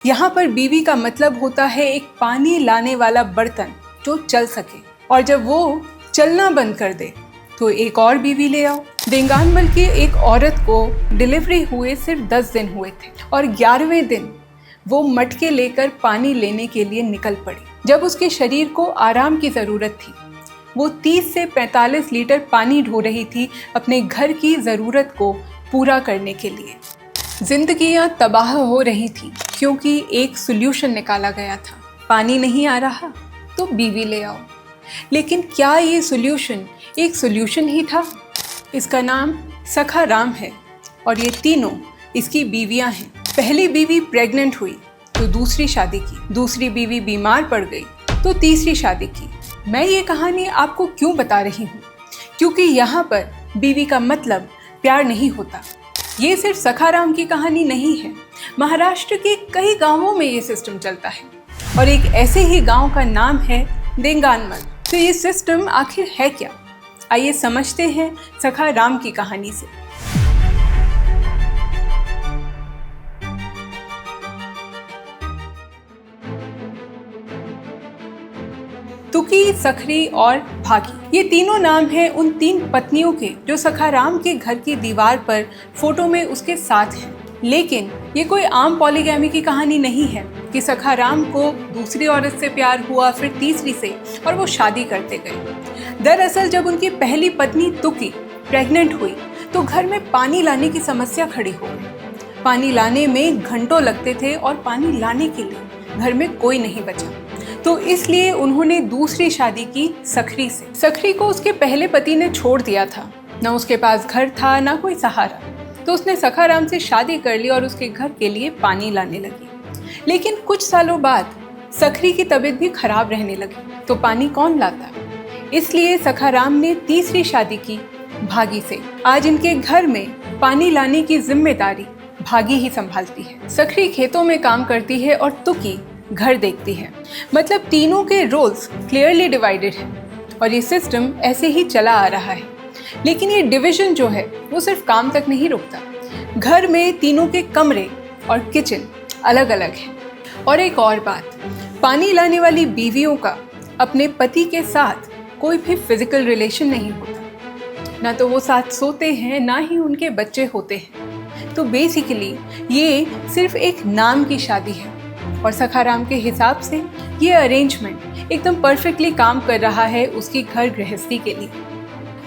यहाँ पर बीवी का मतलब होता है एक पानी लाने वाला बर्तन जो चल सके, और जब वो चलना बंद कर दे तो एक और बीवी ले आओ। देंगानमल की एक औरत को डिलीवरी हुए सिर्फ 10 दिन हुए थे और 11वें दिन वो मटके लेकर पानी लेने के लिए निकल पड़ी। जब उसके शरीर को आराम की ज़रूरत थी, वो 30 से 45 लीटर पानी ढो रही थी अपने घर की ज़रूरत को पूरा करने के लिए। जिंदगियां तबाह हो रही थी क्योंकि एक सोल्यूशन निकाला गया था। पानी नहीं आ रहा तो बीवी ले आओ। लेकिन क्या ये सोल्यूशन एक सोल्यूशन ही था? इसका नाम सखा राम है और ये तीनों इसकी बीवियां हैं। पहली बीवी प्रेग्नेंट हुई तो दूसरी शादी की, दूसरी बीवी बीमार पड़ गई तो तीसरी शादी की। मैं ये कहानी आपको क्यों बता रही हूँ? क्योंकि यहाँ पर बीवी का मतलब प्यार नहीं होता। ये सिर्फ सखा राम की कहानी नहीं है, महाराष्ट्र के कई गांवों में ये सिस्टम चलता है और एक ऐसे ही गांव का नाम है देंगानमल। तो ये सिस्टम आखिर है क्या? आइए समझते हैं सखा राम की कहानी से। तुकी, सखरी और भागी, ये तीनों नाम हैं उन 3 पत्नियों के जो सखा राम के घर की दीवार पर फोटो में उसके साथ हैं। लेकिन ये कोई आम पॉलीगैमी की कहानी नहीं है कि सखा राम को दूसरी औरत से प्यार हुआ, फिर तीसरी से, और वो शादी करते गए। दरअसल जब उनकी पहली पत्नी तुकी प्रेग्नेंट हुई तो घर में पानी लाने की समस्या खड़ी हो गई। पानी लाने में घंटों लगते थे और पानी लाने के लिए घर में कोई नहीं बचा, तो इसलिए उन्होंने दूसरी शादी की सखरी से। सखरी को उसके पहले पति ने छोड़ दिया था, ना उसके पास घर था ना कोई सहारा, तो उसने सखा राम से शादी कर ली और उसके घर के लिए पानी लाने लगी। लेकिन कुछ सालों बाद सखरी की तबीयत भी खराब रहने लगी, तो पानी कौन लाता? इसलिए सखा राम ने तीसरी शादी की भागी से। आज इनके घर में पानी लाने की जिम्मेदारी भागी ही संभालती है। सखरी खेतों में काम करती है और तुकी घर देखती है। मतलब तीनों के रोल्स क्लियरली डिवाइडेड हैं और ये सिस्टम ऐसे ही चला आ रहा है। लेकिन ये डिवीजन जो है वो सिर्फ काम तक नहीं रुकता। घर में तीनों के कमरे और किचन अलग अलग हैं। और एक और बात, पानी लाने वाली बीवियों का अपने पति के साथ कोई भी फिजिकल रिलेशन नहीं होता, ना तो वो साथ सोते हैं ना ही उनके बच्चे होते हैं। तो बेसिकली ये सिर्फ एक नाम की शादी है और सखा राम के हिसाब से ये अरेंजमेंट एकदम परफेक्टली काम कर रहा है उसकी घर गृहस्थी के लिए।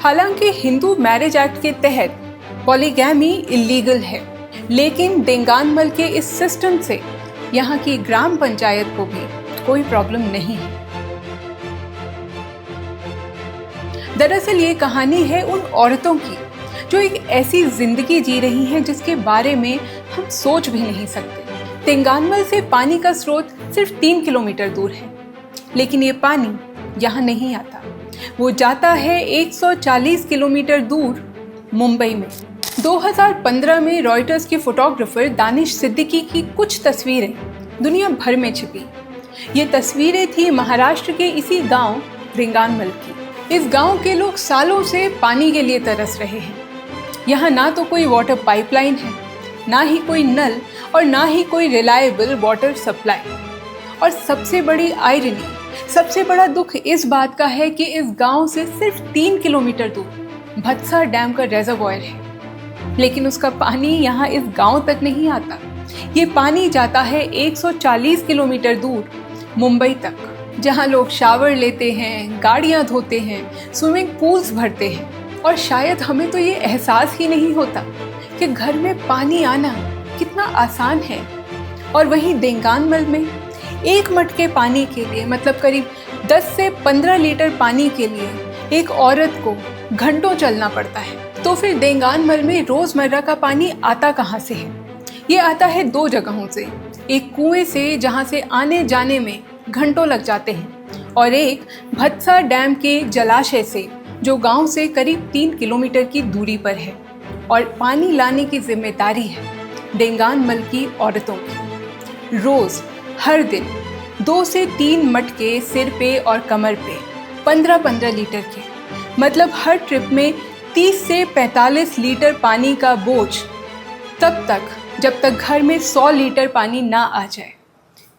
हालांकि हिंदू मैरिज एक्ट के तहत पॉलीगैमी इलीगल है, लेकिन देंगानमल के इस सिस्टम से यहाँ की ग्राम पंचायत को भी कोई प्रॉब्लम नहीं है। दरअसल ये कहानी है उन औरतों की जो एक ऐसी जिंदगी जी रही हैं जिसके बारे में हम सोच भी नहीं सकते। देंगानमल से पानी का स्रोत सिर्फ 3 किलोमीटर दूर है, लेकिन ये पानी यहाँ नहीं आता। वो जाता है 140 किलोमीटर दूर मुंबई में। 2015 में रॉयटर्स के फोटोग्राफर दानिश सिद्दीकी की कुछ तस्वीरें दुनिया भर में छिपी। ये तस्वीरें थी महाराष्ट्र के इसी गांव देंगानमल की। इस गांव के लोग सालों से पानी के लिए तरस रहे हैं। यहाँ ना तो कोई वाटर पाइपलाइन है, ना ही कोई नल और ना ही कोई रिलायबल वाटर सप्लाई। और सबसे बड़ी आयरनी, सबसे बड़ा दुख इस बात का है कि इस गांव से सिर्फ 3 किलोमीटर दूर भत्सा डैम का रेजर्वॉयर है, लेकिन उसका पानी यहाँ इस गांव तक नहीं आता। ये पानी जाता है 140 किलोमीटर दूर मुंबई तक, जहाँ लोग शावर लेते हैं, गाड़ियाँ धोते हैं, स्विमिंग पूल्स भरते हैं। और शायद हमें तो ये एहसास ही नहीं होता कि घर में पानी आना कितना आसान है। और वहीं देंगानमल में एक मटके पानी के लिए, मतलब करीब 10 से 15 लीटर पानी के लिए एक औरत को घंटों चलना पड़ता है। तो फिर देंगानमल में रोज़मर्रा का पानी आता कहाँ से है? ये आता है 2 जगहों से। एक कुएं से जहाँ से आने जाने में घंटों लग जाते हैं, और एक भत्सा डैम के जलाशय से जो गांव से करीब 3 किलोमीटर की दूरी पर है। और पानी लाने की जिम्मेदारी है देंगानमल की औरतों की। रोज़ हर दिन 2 से 3 मटके सिर पे और कमर पे 15-15 लीटर के, मतलब हर ट्रिप में 30 से 45 लीटर पानी का बोझ, तब तक जब तक घर में 100 लीटर पानी ना आ जाए।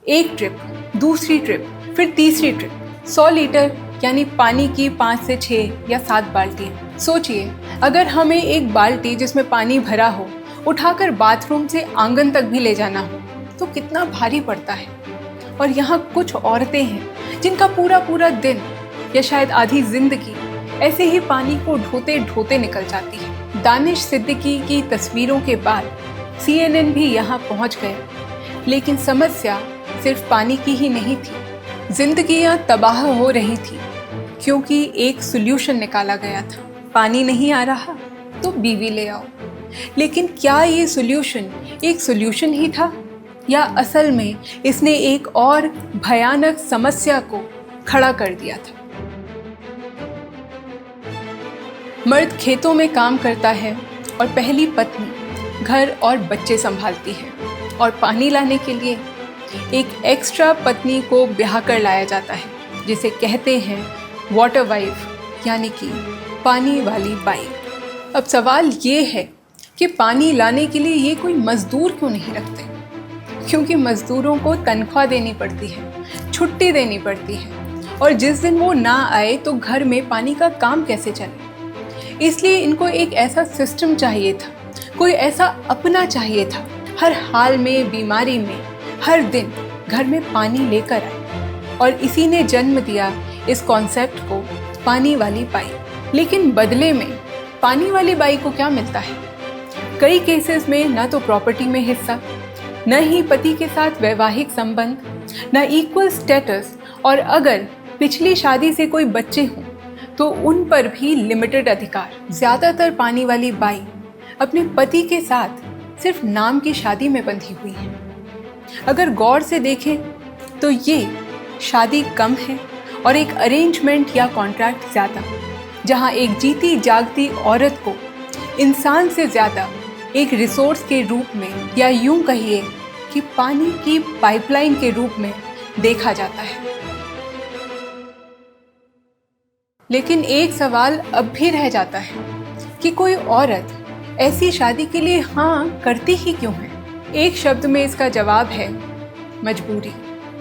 एक ट्रिप, दूसरी ट्रिप, फिर तीसरी ट्रिप। 100 लीटर यानी पानी की 5 से 6 या 7 बाल्टियाँ। सोचिए, अगर हमें एक बाल्टी जिसमें पानी भरा हो उठाकर बाथरूम से आंगन तक भी ले जाना हो तो कितना भारी पड़ता है। और यहाँ कुछ औरतें हैं जिनका पूरा पूरा दिन या शायद आधी जिंदगी ऐसे ही पानी को ढोते ढोते निकल जाती है। दानिश सिद्दीकी की तस्वीरों के बाद CNN भी यहाँ पहुँच गए, लेकिन समस्या सिर्फ पानी की ही नहीं थी। जिंदगियाँ तबाह हो रही थी क्योंकि एक सोल्यूशन निकाला गया था। पानी नहीं आ रहा तो बीवी ले आओ। लेकिन क्या ये सोल्यूशन एक सोल्यूशन ही था या असल में इसने एक और भयानक समस्या को खड़ा कर दिया था। मर्द खेतों में काम करता है और पहली पत्नी घर और बच्चे संभालती है, और पानी लाने के लिए एक एक्स्ट्रा पत्नी को ब्याह कर लाया जाता है, जिसे कहते हैं वाटर वाइफ, यानी कि पानी वाली बाई। अब सवाल ये है कि पानी लाने के लिए ये कोई मजदूर क्यों नहीं रखते? क्योंकि मजदूरों को तनख्वाह देनी पड़ती है, छुट्टी देनी पड़ती है, और जिस दिन वो ना आए तो घर में पानी का काम कैसे चले। इसलिए इनको एक ऐसा सिस्टम चाहिए था, कोई ऐसा अपना चाहिए था, हर हाल में, बीमारी में, हर दिन घर में पानी लेकर आए। और इसी ने जन्म दिया इस कॉन्सेप्ट को पानी वाली बाई। लेकिन बदले में पानी वाली बाई को क्या मिलता है? कई केसेस में न तो प्रॉपर्टी में हिस्सा, न ही पति के साथ वैवाहिक संबंध, न इक्वल स्टेटस, और अगर पिछली शादी से कोई बच्चे हों तो उन पर भी लिमिटेड अधिकार। ज़्यादातर पानी वाली बाई अपने पति के साथ सिर्फ नाम की शादी में बंधी हुई है। अगर गौर से देखें तो ये शादी कम है और एक अरेंजमेंट या कॉन्ट्रैक्ट ज़्यादा, जहाँ एक जीती जागती औरत को इंसान से ज़्यादा एक रिसोर्स के रूप में, या यूं कहिए कि पानी की पाइपलाइन के रूप में देखा जाता है। लेकिन एक सवाल अब भी रह जाता है कि कोई औरत ऐसी शादी के लिए हाँ करती ही क्यों है? एक शब्द में इसका जवाब है मजबूरी।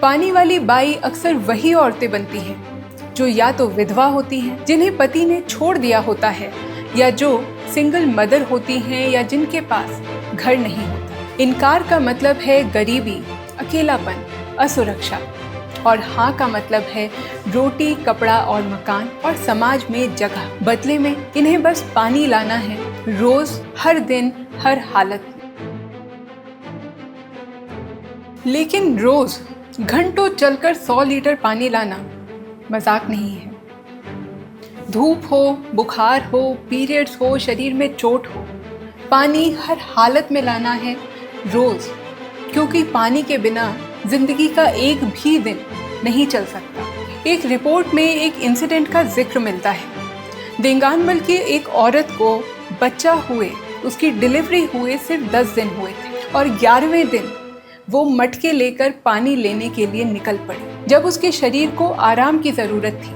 पानी वाली बाई अक्सर वही औरतें बनती हैं जो या तो विधवा होती हैं, जिन्हें पति ने छोड़ दिया होता है, या जो सिंगल मदर होती हैं, या जिनके पास घर नहीं होता। इनकार का मतलब है गरीबी, अकेलापन, असुरक्षा, और हाँ का मतलब है रोटी, कपड़ा और मकान और समाज में जगह। बदले में इन्हें बस पानी लाना है, रोज, हर दिन, हर हालत में। लेकिन रोज घंटों चलकर 100 लीटर पानी लाना मजाक नहीं है। धूप हो, बुखार हो, पीरियड्स हो, शरीर में चोट हो, पानी हर हालत में लाना है रोज, क्योंकि पानी के बिना जिंदगी का एक भी दिन नहीं चल सकता। एक रिपोर्ट में एक इंसिडेंट का जिक्र मिलता है। देंगानमल की एक औरत को बच्चा हुए, उसकी डिलीवरी हुए सिर्फ 10 दिन हुए थे, और 11वें दिन वो मटके लेकर पानी लेने के लिए निकल पड़ी। जब उसके शरीर को आराम की ज़रूरत थी,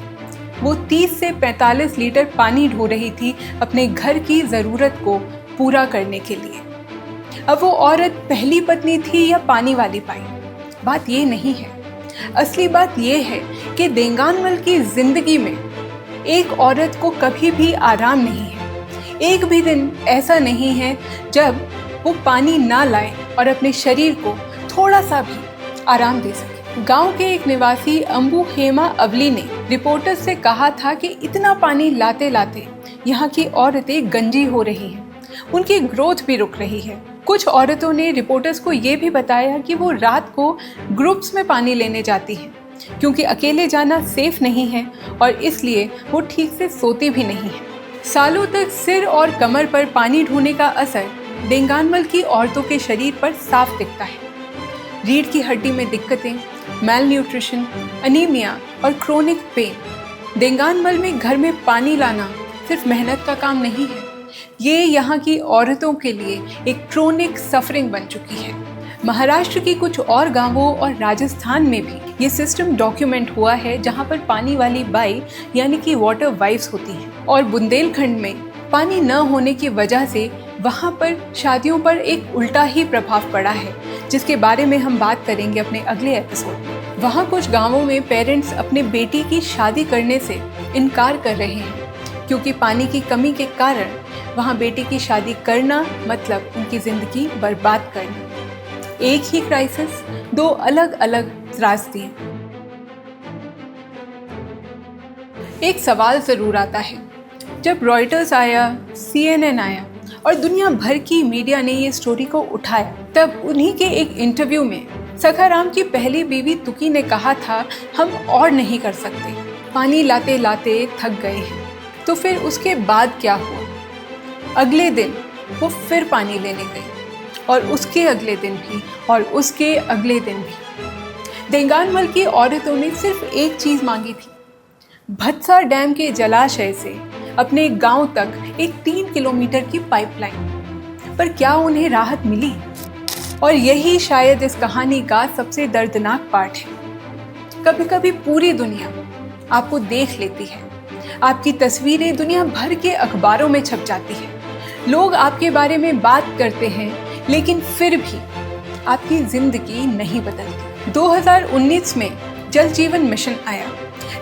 वो 30 से 45 लीटर पानी ढो रही थी अपने घर की ज़रूरत को पूरा करने के लिए। अब वो औरत पहली पत्नी थी या पानी वाली बाई, बात ये नहीं है। असली बात ये है कि देंगानमल की ज़िंदगी में एक औरत को कभी भी आराम नहीं है। एक भी दिन ऐसा नहीं है जब वो पानी ना लाए और अपने शरीर को थोड़ा सा भी आराम दे सके। गांव के एक निवासी अंबु हेमा अवली ने रिपोर्टर्स से कहा था कि इतना पानी लाते लाते यहाँ की औरतें गंजी हो रही हैं, उनकी ग्रोथ भी रुक रही है। कुछ औरतों ने रिपोर्टर्स को ये भी बताया कि वो रात को ग्रुप्स में पानी लेने जाती हैं, क्योंकि अकेले जाना सेफ नहीं है और इसलिए वो ठीक से सोती भी नहीं है। सालों तक सिर और कमर पर पानी ढोने का असर देंगानमल की औरतों के शरीर पर साफ दिखता है। रीढ़ की हड्डी में दिक्कतें, मैल न्यूट्रिशन, अनीमिया और क्रोनिक पेन। देंगानमल में घर में पानी लाना सिर्फ मेहनत का काम नहीं है, ये यहाँ की औरतों के लिए एक क्रोनिक सफरिंग बन चुकी है। महाराष्ट्र की कुछ और गांवों और राजस्थान में भी ये सिस्टम डॉक्यूमेंट हुआ है, जहाँ पर पानी वाली बाई यानी कि वाटर वाइफ्स होती हैं। और बुंदेलखंड में पानी न होने की वजह से वहाँ पर शादियों पर एक उल्टा ही प्रभाव पड़ा है, जिसके बारे में हम बात करेंगे अपने अगले एपिसोड में। वहाँ कुछ गांवों में पेरेंट्स अपने बेटी की शादी करने से इनकार कर रहे हैं, क्योंकि पानी की कमी के कारण वहाँ बेटी की शादी करना मतलब उनकी ज़िंदगी बर्बाद करना। एक ही क्राइसिस, दो अलग अलग त्रासदी। एक सवाल ज़रूर आता है, जब रॉयटर्स आया, CNN आया और दुनिया भर की मीडिया ने ये स्टोरी को उठाया, तब उन्हीं के एक इंटरव्यू में सखाराम की पहली बीवी तुकी ने कहा था, हम और नहीं कर सकते, पानी लाते लाते थक गए हैं। तो फिर उसके बाद क्या हुआ? अगले दिन वो फिर पानी लेने गई और उसके अगले दिन भी और उसके अगले दिन भी। देंगानमल की औरतों ने सिर्फ एक चीज़ मांगी थी, भत्सा डैम के जलाशय से अपने गांव तक एक 3 किलोमीटर की पाइपलाइन। पर क्या उन्हें राहत मिली? और यही शायद इस कहानी का सबसे दर्दनाक पार्ट है। कभी कभी पूरी दुनिया आपको देख लेती है, आपकी तस्वीरें दुनिया भर के अखबारों में छप जाती है, लोग आपके बारे में बात करते हैं, लेकिन फिर भी आपकी जिंदगी नहीं बदलती। 2019 में जल जीवन मिशन आया,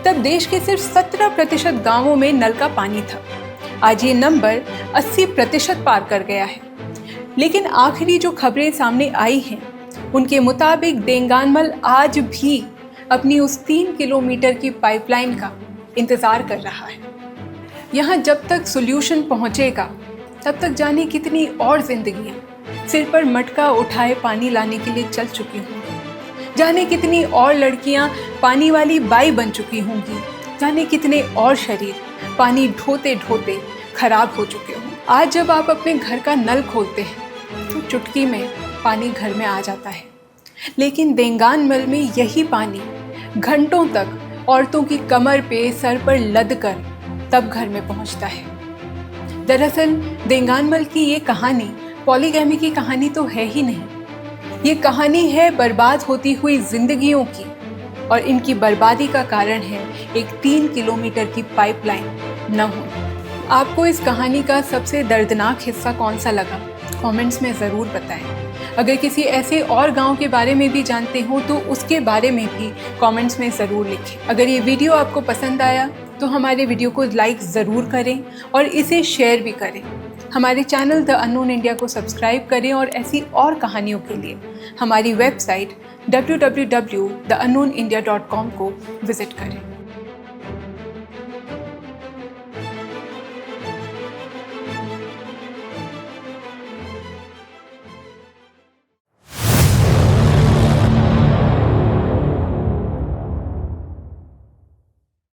तब देश के सिर्फ 17% गांवों में नल का पानी था। आज ये नंबर 80% पार कर गया है। लेकिन आखिरी जो खबरें सामने आई हैं, उनके मुताबिक देंगानमल आज भी अपनी उस 3 किलोमीटर की पाइपलाइन का इंतज़ार कर रहा है। यहाँ जब तक सॉल्यूशन पहुँचेगा, तब तक जाने कितनी और जिंदगियाँ सिर पर मटका उठाए पानी लाने के लिए चल चुकी होंगी, जाने कितनी और लड़कियाँ पानी वाली बाई बन चुकी होंगी, जाने कितने और शरीर पानी ढोते ढोते खराब हो चुके होंगे। आज जब आप अपने घर का नल खोलते हैं तो चुटकी में पानी घर में आ जाता है, लेकिन देंगानमल में यही पानी घंटों तक औरतों की कमर पे सर पर लद कर तब घर में पहुंचता है। दरअसल देंगानमल की ये कहानी पॉलीगैमी की कहानी तो है ही नहीं, ये कहानी है बर्बाद होती हुई जिंदगियों की, और इनकी बर्बादी का कारण है एक 3 किलोमीटर की पाइपलाइन न होना। आपको इस कहानी का सबसे दर्दनाक हिस्सा कौन सा लगा? कमेंट्स में ज़रूर बताएं। अगर किसी ऐसे और गांव के बारे में भी जानते हो तो उसके बारे में भी कमेंट्स में ज़रूर लिखें। अगर ये वीडियो आपको पसंद आया तो हमारे वीडियो को लाइक ज़रूर करें और इसे शेयर भी करें। हमारे चैनल द अननोन इंडिया को सब्सक्राइब करें और ऐसी और कहानियों के लिए हमारी वेबसाइट www.theunknownindia.com को विज़िट करें।